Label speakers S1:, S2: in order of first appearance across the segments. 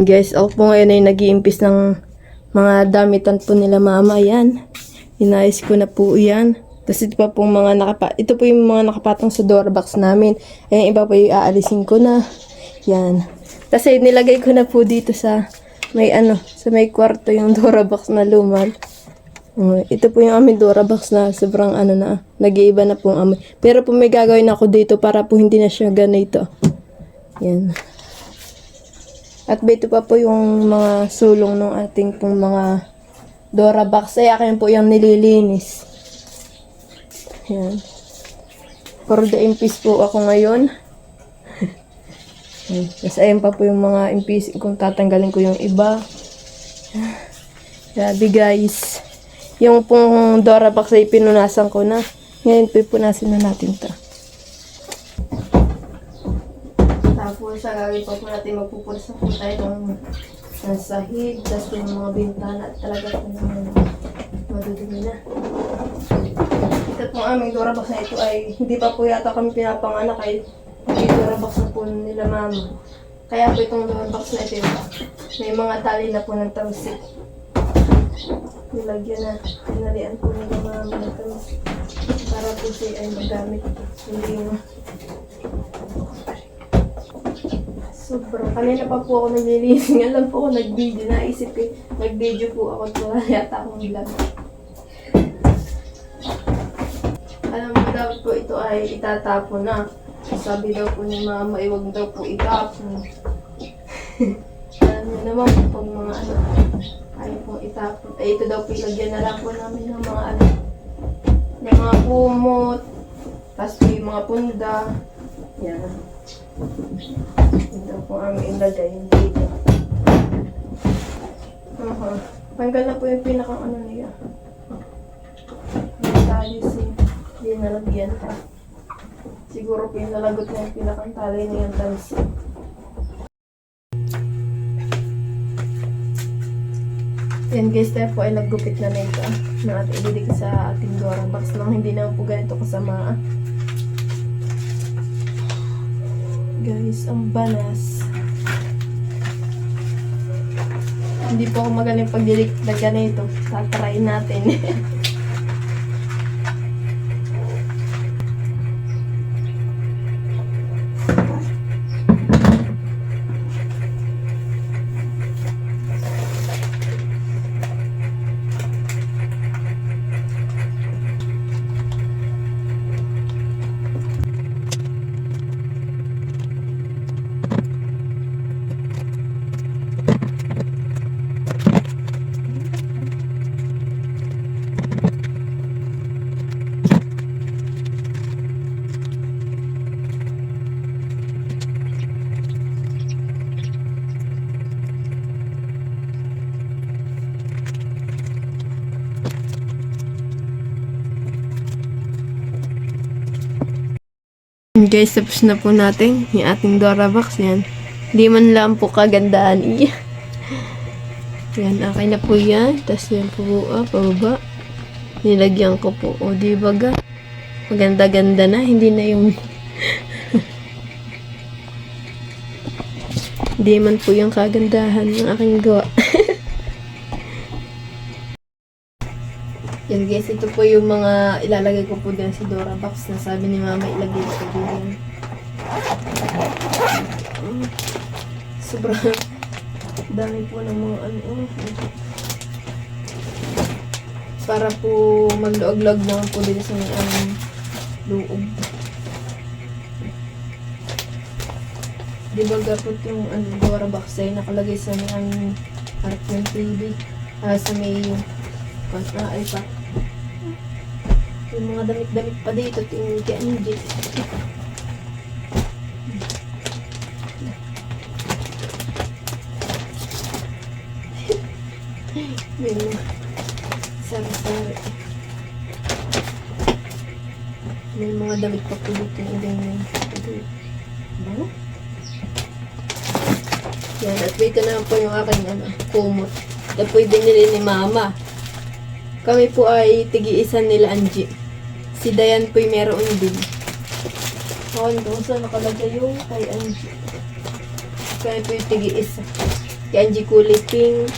S1: Guys, ako po ngayon ay nag-iimpis ng mga damitan po nila mama. Yan. Inayos ko na po yan. Tapos ito pa pong mga ito po yung mga nakapatong sa door box namin. Ayan, iba po yung aalisin ko na. Yan. Kasi nilagay ko na po dito sa may kwarto yung door box na lumal. Ito po yung aming door box na sobrang nag-iiba na po ang amoy. Pero po may gagawin ako dito para po hindi na siya ganito. Yan. At dito pa po yung mga sulong ng ating pong mga Dora box. Ay akin po yung nililinis. Yan. For the impis po ako ngayon. Tapos ayun pa po yung mga impis. Kung tatanggalin ko yung iba. Grabe guys. Yung pong Dora box ay pinunasan ko na. Ngayon pipunasin na natin to. Tapos sa gagawin pa po natin magpupunas na po tayo ng sahig, tapos yung mga bintana at talaga po naman madudumi na. Ito pong aming Dora box na ito ay hindi pa po yata kami pinapanganak ay hindi Dora box na po nila mama. Kaya po itong Dora box na ito may mga tali na po ng tamsik. Nilagyan na, pinalian po nila mama ng tamsik para po siya ay magamit. Hindi mo. Sobrang. Kanina pa po ako naglilinis. Alam po ako nag-video. Naisip ko, nag-video po ako. Wala yata akong vlog. Alam mo, dapat po ito ay itatapon na. Sabi daw po ni mama, iwag daw po itapon. Alam niyo naman po pag mga ayaw pong itapon. Ito daw po ilagyan na lang po namin ng mga ng mga kumot. Tapos po yung mga punda. Yan. Ito po ang ilagay dito. Tanggal na po yung pinakang niya. Tayo hindi nalagyan pa. Siguro po yung nalagot na yung pinakang tali niya yung tansi. Yan guys, tayo po ay naggupit na ito na at ililig sa ating Dora box nang hindi naman po ganito kasama. Guys, ang banas. Hindi po ako magaling pagdilik na ganito. Tatry natin. Guys, tapos na po natin yung ating Dora box. Yan. Hindi man lang po kagandaan. Yan, okay na po yan. Tapos yan po, pababa. Nilagyan ko po. O, diba ga? Maganda-ganda na. Hindi na yung hindi man po yung kagandahan ng aking gawa. Yan guys, ito po yung mga ilalagay ko po din sa Dora box na sabi ni mama ilagay ko po din. Sobrang dami po ng mga para po magluog-log naman po din sa loob. Diba gapot yung Dora box ay nakalagay sa may harap ng TV sa may ay pa. Yung mga damit-damit pa dito, tingin kay Angie. May mga sari-sari. May mga damit pa po dito yung ganyan. Ano? Yan, at wait na po yung aking kumot. Na po yung binili ni mama. Kami po ay tigi-isan nila Angie. Si Dayan po ay meron din. Doon sa nakalagay yung kay Angie. Kaya po yung tigi-isa. Kay Angie kulay pink.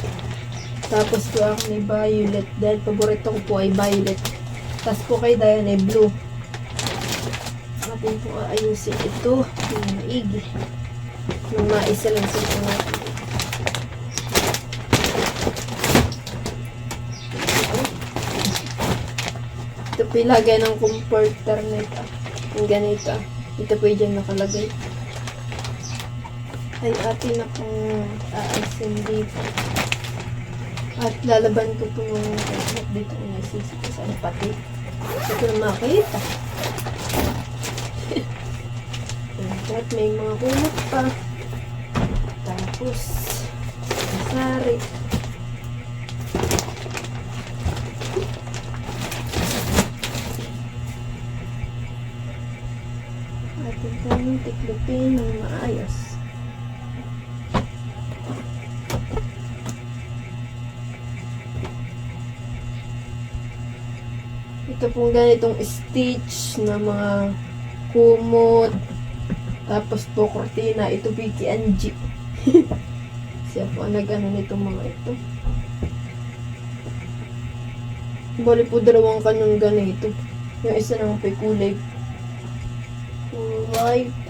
S1: Tapos po ako may violet. Dahil paborito ko po ay violet. Tapos po kay Diane ay blue. Atin po ayusin ito. Yung maigi. Yung maisalansin po natin. Ito po ilagay ng comforter na ito. Yung ganito. Ito po yung dyan nakalagay. Ay atin na pong aasin dito. At lalaban ko po yung dito na nasisi ko sa pati. Ito na makita. At may mga kulot pa. Tapos, masari. At ito yung tiklopin ng maayos. Ito pong ganitong stitch na mga kumot. Tapos po kortina. Ito po kay Angie. Siya po ang nag-ano nitong mga ito. Bali po dalawang kanyang ganito. Yung isa naman po kulay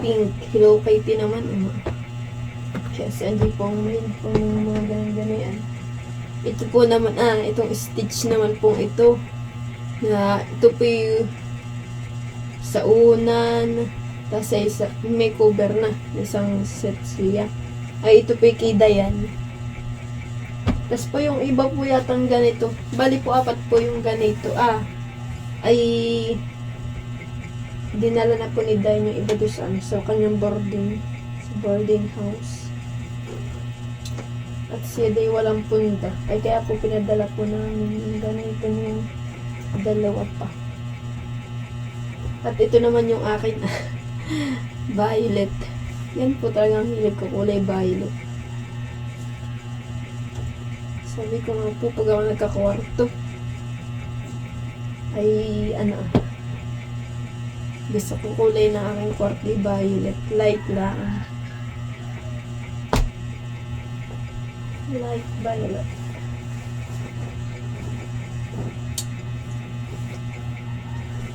S1: pink. Hello Kitty naman. Kaya si Angie po ang main po ng mga ganyan-ganyan. Ito po naman, itong stitch naman po ito. Na ito po yung sa unan. Tapos isa, may cover na. Isang set siya. Ay, ito po yung kay Diane. Tapos po yung iba po yatang ganito. Bali po 4 po yung ganito. Ay dinala na po ni Diane yung iba doon sa sa kanyang boarding. Sa boarding house. At siya day walang punta. Ay kaya po pinadala po namin yung ganito yung dalawa pa. At ito naman yung akin. Violet. Yan po talagang hilig ko. Kulay violet. Sabi ko nga po pag ako nagkakwarto ay gusto ko kulay na aking kwarto ay violet. Light lang. Light violet.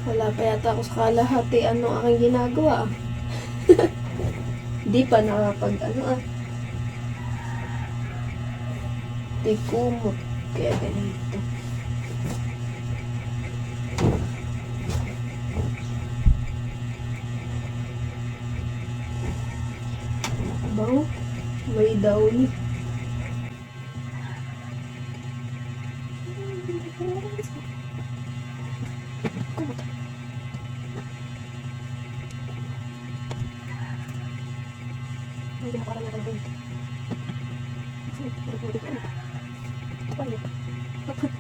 S1: Wala pa yata ako sa kalahati aking ginagawa. Di pa nakapag di kumot. Kaya ganito. Bango. May downy. Hindi na parang natin.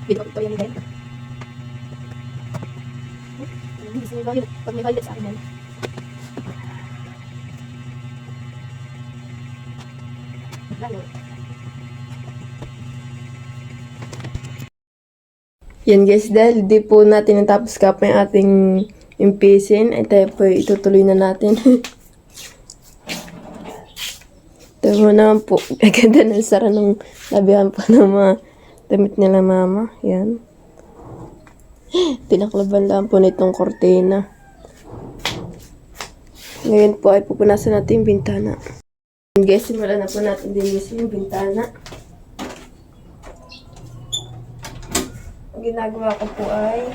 S1: Ito yan din. Hindi sa violet. Pag may violet sa akin yan. Yan guys, dahil di po natin natapos ka pa yung ating impisin, ay tayo po itutuloy na natin. Ito mo naman po, aganda ng sara ng labihan po ng mga damit nila mama. Yan. Pinaklaban lang po nitong kortina. Ngayon po ay pupunasan natin yung bintana. Guys, simulan na po natin dinisin yung bintana. Ang ginagawa ko po ay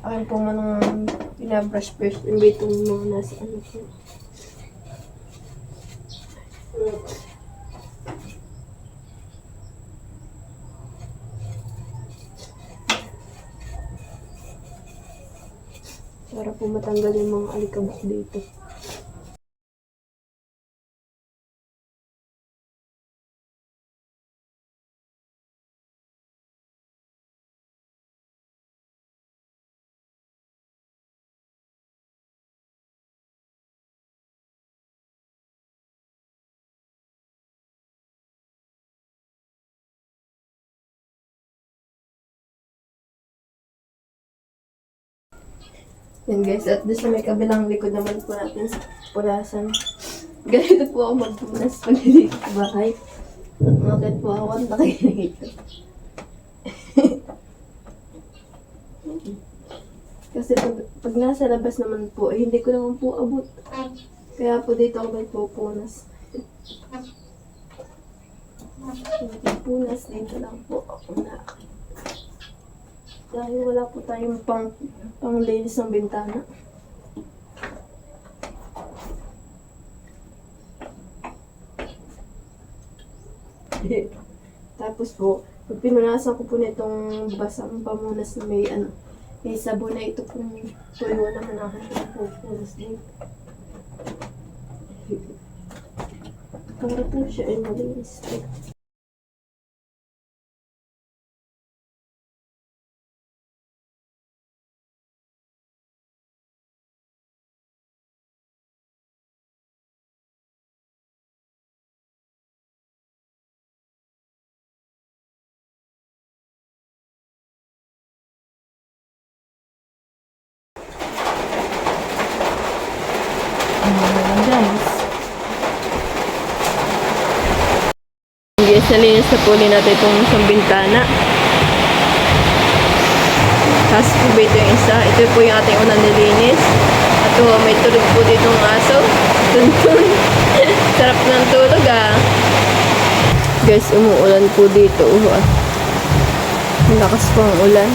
S1: akin po manang pinabrush first yung itong mga nasa po. Para po matanggal yung mga alikabok dito. Yan guys, at doon sa may kabilang likod naman po natin sa pulasan. Ganito po ako magpunas pag hindi ko bahay. Bakit po ako ang nakikita? Kasi pag nasa labas naman po, eh, hindi ko naman po abot. Kaya po dito ako magpupunas. Punas dito lang po ako na. Dahil wala po tayong panglinis ng bintana. Tapos po, pag pinunasan ko po nitong basang pamunas na may sabon na ito pong tuyo naman ako po punas din. Para po siya ay malinis. Guys. Guys, nalinis na po natin itong isang bintana. Tapos po ba ito yung isa? Ito po yung ating unang nilinis. At may tulog po dito ng aso. Tuntun. Sarap ng tulog ah. Guys, umuulan po dito. Malakas po ang ulan.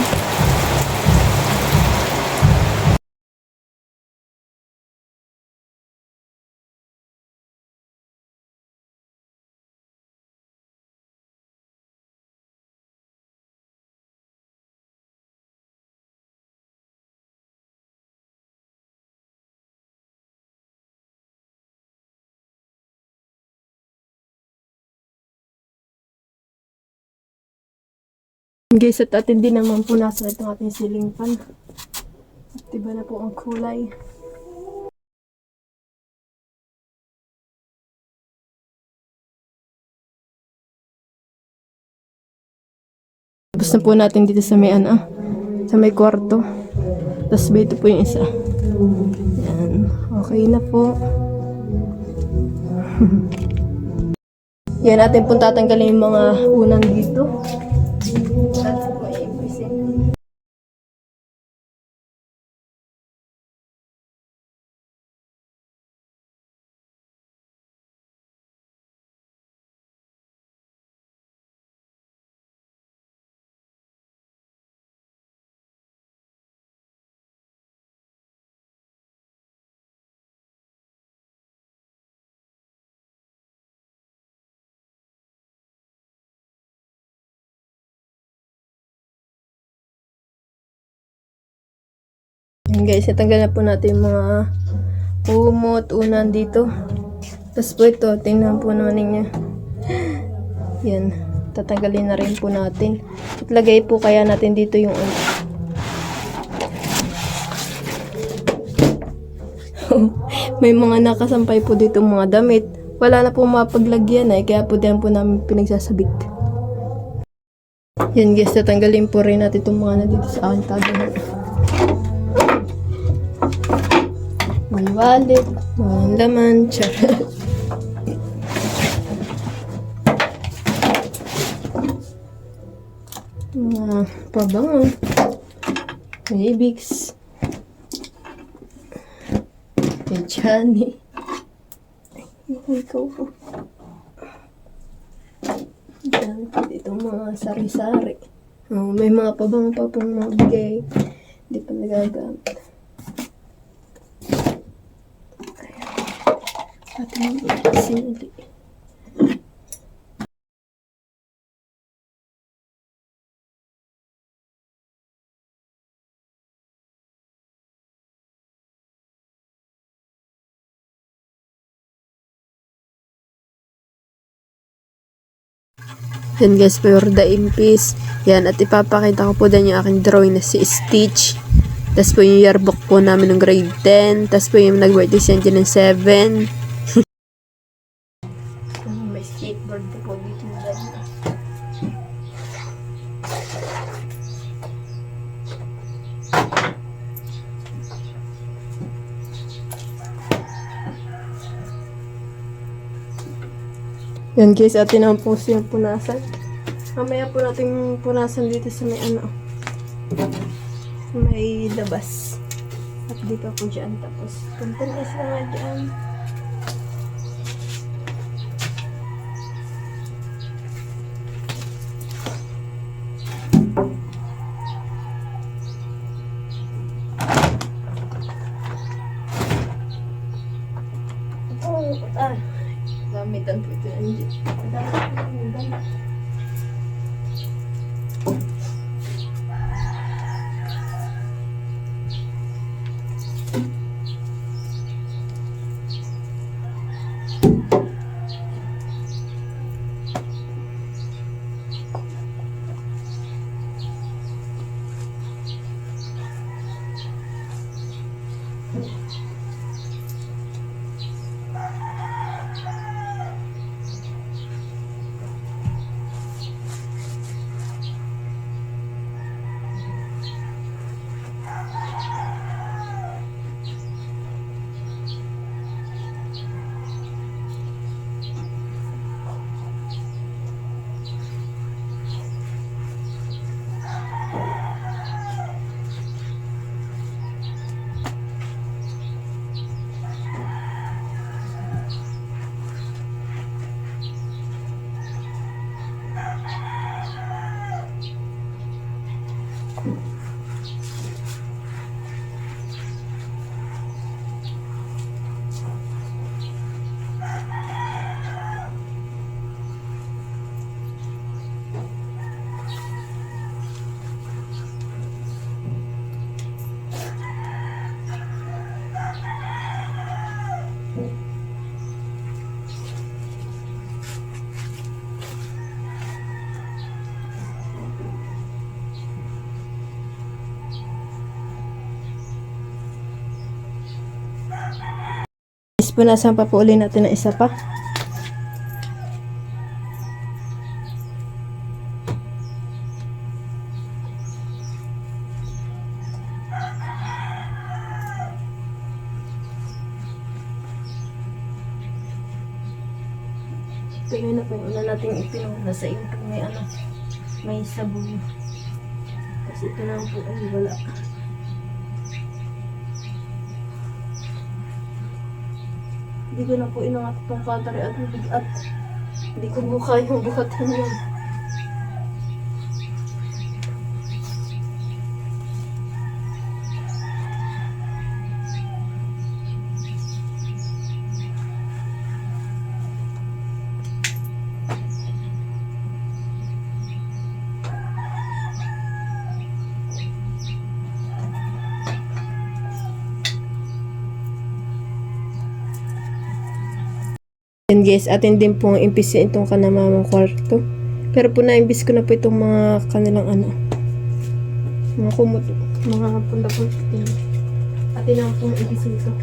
S1: Guys, at atin din naman po nasa itong ating ceiling fan. At iba na po ang kulay. Tapos na po natin dito sa may sa may kwarto. Tapos ba ito po yung isa. Yan. Okay na po. Yan, natin po tatanggalin yung mga unan dito. Tapos po i-ipisin. Yan guys, natanggal na po natin yung mga umot, unan dito. Tapos po ito, tingnan po naman ninyo. Yan, tatanggalin na rin po natin. At lagay po kaya natin dito yung may mga nakasampay po dito mga damit. Wala na po mapaglagyan kaya po diyan po namin pinagsasabit. Yan guys, tatanggalin po rin natin itong mga nandito sa aking tabahan. May wallet, walang laman, mga pabango, may Vicks, may Johnny, ikaw po. Yan, itong mga sari-sari. May mga pabango pa pong mga bigay. Hindi pa nagagamit. Ating sinili. Yan guys, for the impis. Yan, at ipapakita ko po din yung aking drawing na si Stitch. Tapos po yung yearbook po namin ng grade 10. Tapos po yung nag-birthday siya ng 7. May skateboard po dito na Yan guys, atin ang po yung punasan. Mamaya po natin punasan dito sa may ano. May labas. At di pa po dyan. Tapos, puntanis na nga dyan. Gamitan po ito ng punasan pa po ulit natin ng isa pa. Ito yun na po yung una natin ipinuna sa yung may ano, may sabon. Kasi ito na po ay wala. Hindi ko na po inangat itong cutter at mabigat. Hindi ko po kayang buhatin yun. Yan guys, atin din po ang impisin itong kanamamang kwarto. Pero po na-imbis ko na po itong mga kanilang ano, mga kumot, mga punta-punta. Atin lang po ang impisin ito.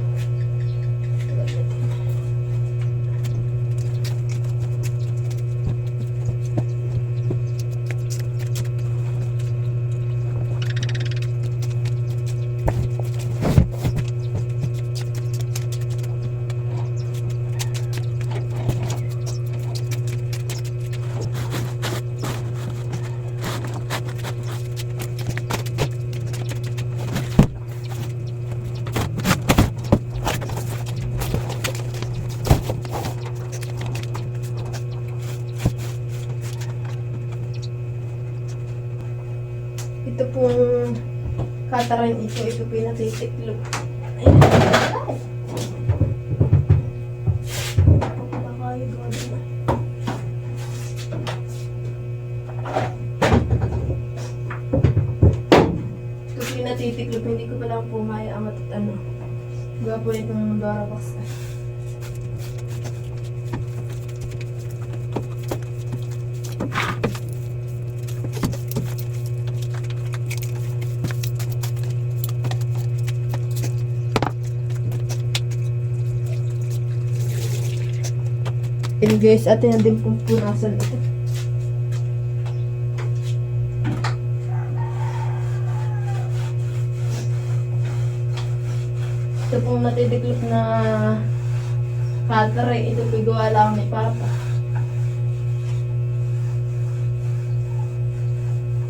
S1: Ito pong kataran ito po yung natitiklop. Ayun. Ito po yung natitiklop, hindi ko pala pumaya ang matat ano. Gawa po itong Durabox na. And guys, atin na din pong punasan ito. Ito pong natitiklop na cutter, ito po gawa lang ni Papa.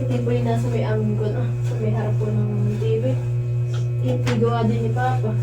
S1: TV po yung nasa may amin ko na. Sa may harap po ng TV. Hindi gawa din ni Papa.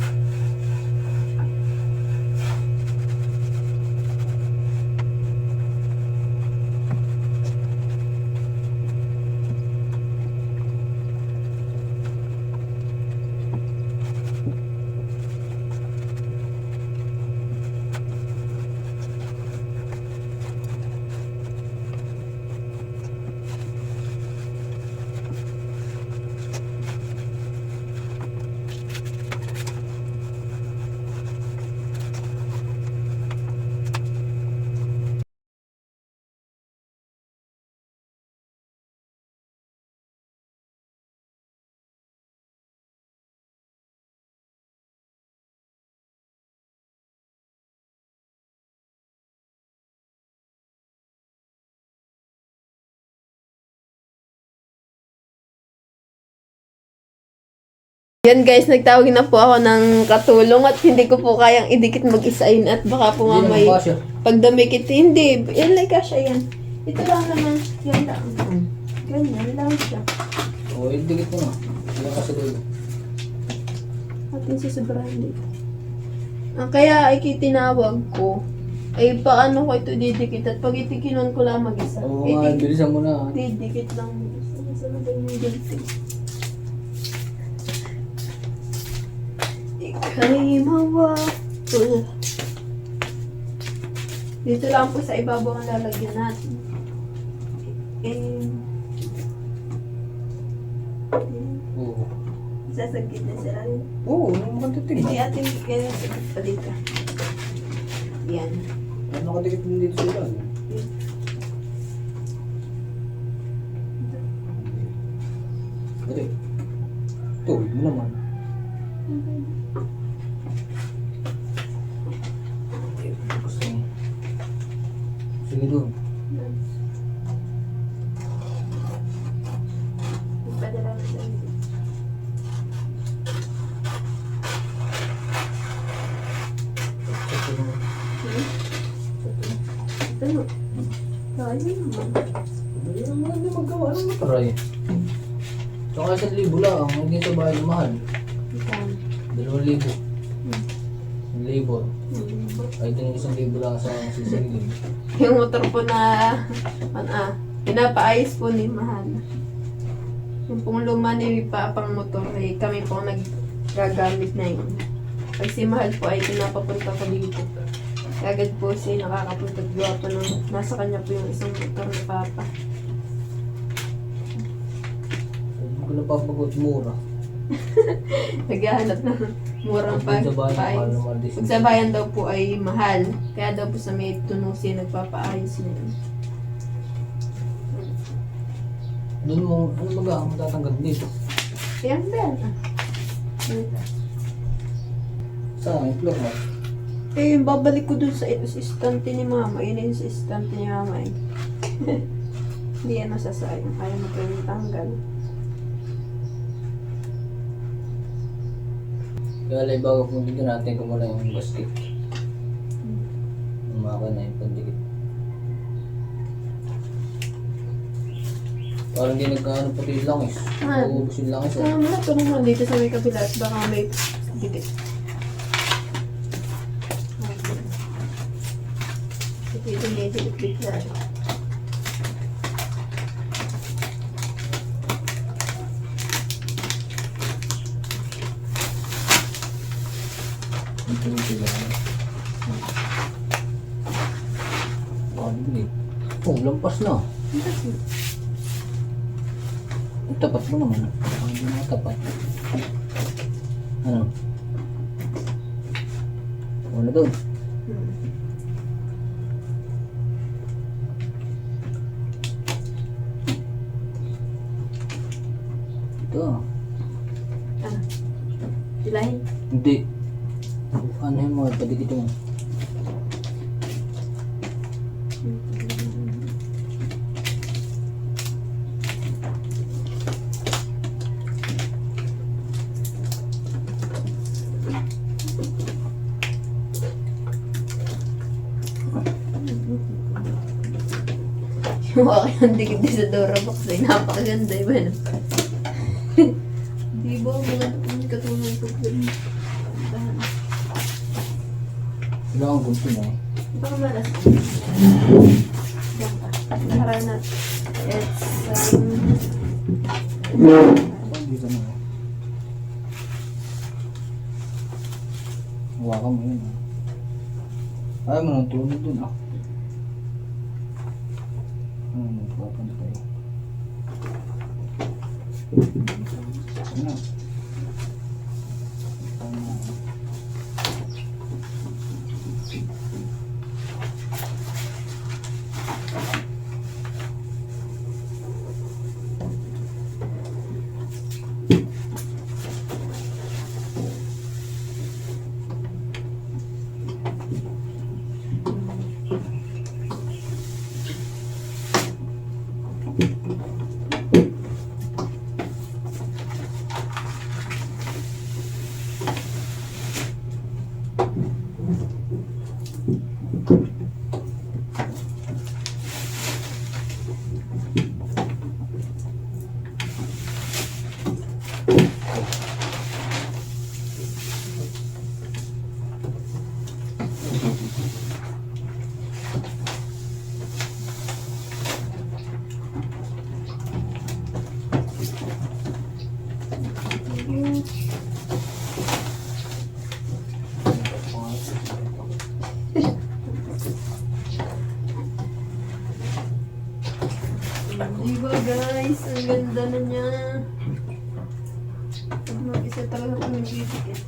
S1: Yan guys, nagtawag na po ako ng katulong at hindi ko po kayang idikit mag-isain at baka po mamay pag dumikit, hindi. Yan like siya yan. Ito lang naman, yan lang. Ganyan lang siya.
S2: Oo, idikit mo na. Yan kasi doon.
S1: Atin susobrahan dito. Kaya ay tinawag ko. Ay paano ko ito didikit at pag itikinon ko lang mag-isa.
S2: Oo nga, bilisan mo na.
S1: Didikit lang mag-isa. Nasa na ba yung guilty? Ika'y mawapul. Dito lang po sa ibabaw ang lalagyan natin.
S2: Oo.
S1: Sasagkit na sila rin.
S2: Oo, makatitig.
S1: Hindi atin kaya sagkit pa dito. Yan.
S2: Nakadikit mo dito sila. Dali. Tuwid mo naman. Sige doon.
S1: Ipadala mo sa dito. Ito no. Kaya naman.
S2: Ayun naman hindi magawa ng mataray. Tsaka 1,000 lang. Hindi sa bahay na mahal. 2,000. 1,000. Ay, din 1,000 lang sa sisiling.
S1: Yung motor po na pinapaayos po ni Mahal. Yung pong luma ni Papang motor ay kami po nagagamit na yun. Pag si Mahal po ay pinapapunta ko dito. Agad po siya nakakapunta po ng nasa kanya po yung isang motor ni Papa.
S2: Hindi ko napapagot mura.
S1: Naghahanap ng murang
S2: Sa bahay, mahal na mahal din.
S1: Pag sa bayan daw po ay mahal. Kaya daw po sa may tunusi nagpapaayos na yun.
S2: Doon mo, ano baga, matatanggal dito?
S1: Kaya ang bel.
S2: Saan? Yung floor mo?
S1: Eh, babalik ko dun sa istante ni Mama. Yun yung sa istante ni Mama eh. Hindi yan masasayang. Kaya mo pa yung tanggal.
S2: Kaya lang bago kung dito natin kung wala yung basket. Yung maka na yung pandikit. Parang hindi nagkaano pati yung langis. Uubos yung langis.
S1: Kaya mo na ito naman dito sa may kabila at baka may dikit. Ito yung dikit na.
S2: Ito yung sila. Pagbilig. Oh, lampas na. Tapat mo naman. Ang hindi mga tapat. Ano? Wala doon. Ito.
S1: Silahin.
S2: Hindi. Ano yung mga padikit mo?
S1: Yung aking dikit din sa Durabox ay napakaganda, iba na. Di ba? Maganda po yung katulong po.
S2: Wala akong gusto na.
S1: Baka malas. Tara na. It's,
S2: Hindi ka na. Hawakan mo yun. Ayaw mo nang tulog dun ah. Nagpapantay. Ano?
S1: diba guys? Ang ganda na niya. Pag mag-isa talaga kung nag-itikit.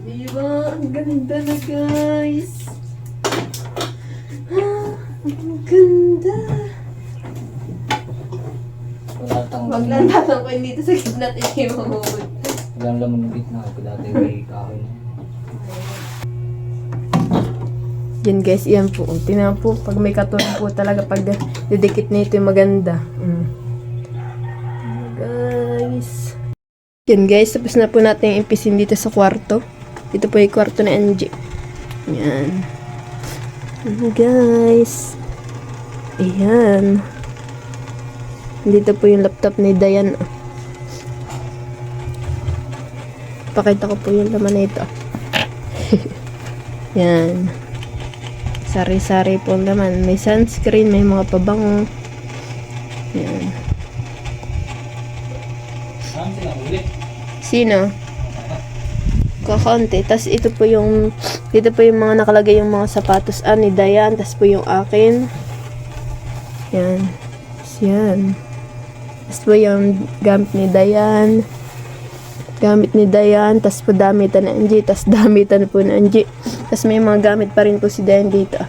S1: Diba? Ang ganda na guys. Ang ganda.
S2: Wala tang
S1: Wag lang tatang ko dito sa gitna at ikimamamod.
S2: walang laman ng gitna. Dati may kahoy na.
S1: Yan guys, yan po. Tingnan po, pag may katulong po talaga, pag didikit nito yung maganda. Guys. Yan guys, tapos na po natin impisin dito sa kwarto. Dito po yung kwarto na Angie. Yan. Yan guys. Ayan. Dito po yung laptop ni Dayan. Pakita ko po yung laman na ito. Yan. Sari-sari po naman. May sunscreen, may mga pabango. Yan.
S2: Saan sila huli?
S1: Sino? Kakaunti. Tapos ito po yung mga nakalagay yung mga sapatos ni Dayan. Tapos po yung akin. Yan. Tapos yan. Tapos po yung gamit ni Dayan. Tapos po damitan na Angie. Tapos damitan po na Angie. Tapos may mga gamit pa rin po si Dayan dito.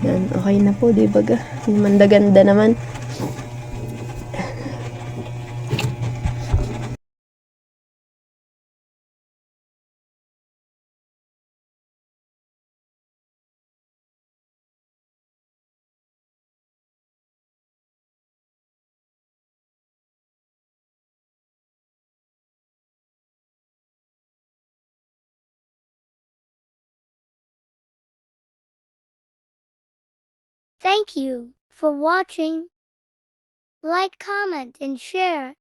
S1: Yan. Okay na po, di ba ga? Mandaganda naman.
S3: Thank you for watching. Like, comment, and share.